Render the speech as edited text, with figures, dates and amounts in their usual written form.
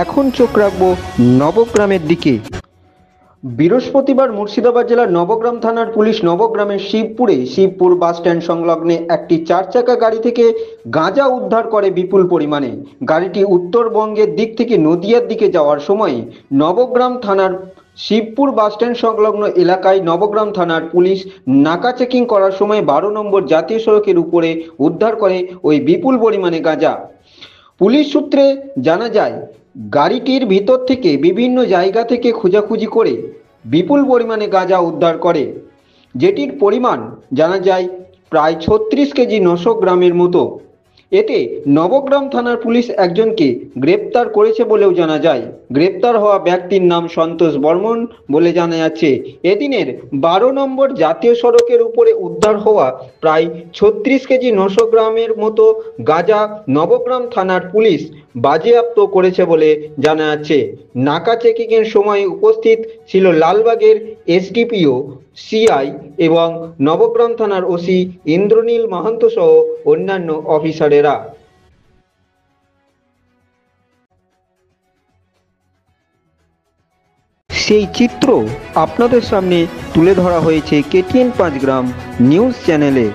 এখন চোখ রাখবো নবগ্রামের দিকে। বৃহস্পতিবার মুর্শিদাবাদ জেলার নবগ্রাম থানার পুলিশ নবগ্রামের শিবপুর বাস স্ট্যান্ড সংলগ্নে একটি 4 চাকা গাড়ি থেকে গাঁজা উদ্ধার করে বিপুল পরিমাণে। গাড়িটি উত্তরবঙ্গের দিক থেকে নদিয়ার দিকে যাওয়ার সময় নবগ্রাম থানার শিবপুর বাস স্ট্যান্ড সংলগ্ন এলাকায় নবগ্রাম থানার পুলিশ নাকা চেকিং করার সময় 12 নম্বর জাতীয় সড়কের উপরে উদ্ধার করে ওই বিপুল পরিমাণে গাঁজা। পুলিশ সূত্রে জানা যায়, গাড়িটির ভিতর থেকে বিভিন্ন জায়গা থেকে খোঁজাখুঁজি করে বিপুল পরিমাণে গাঁজা উদ্ধার করে, যেটির পরিমাণ জানা যায় প্রায় 36 কেজি 900 গ্রামের মতো। এতে নবগ্রাম থানার পুলিশ একজনকে গ্রেপ্তার করেছে বলেও জানা যায়। গ্রেপ্তার হওয়া ব্যক্তির নাম সন্তোষ বর্মন বলে জানা যাচ্ছে। এদিনের 12 নম্বর জাতীয় সড়কের উপরে উদ্ধার হওয়া প্রায় 36 কেজি 900 গ্রামের মতো গাঁজা নবগ্রাম থানার পুলিশ বাজেয়াপ্ত করেছে বলে জানা যাচ্ছে। নাকা চেকিংয়ের সময় উপস্থিত ছিল লালবাগের এসডিপিও, সিআই এবং নবগ্রাম থানার ওসি ইন্দ্রনীল মাহান্ত সহ অন্যান্য অফিসারেরা। সেই চিত্র আপনাদের সামনে তুলে ধরা হয়েছে KTN 5 গ্রাম নিউজ চ্যানেলে।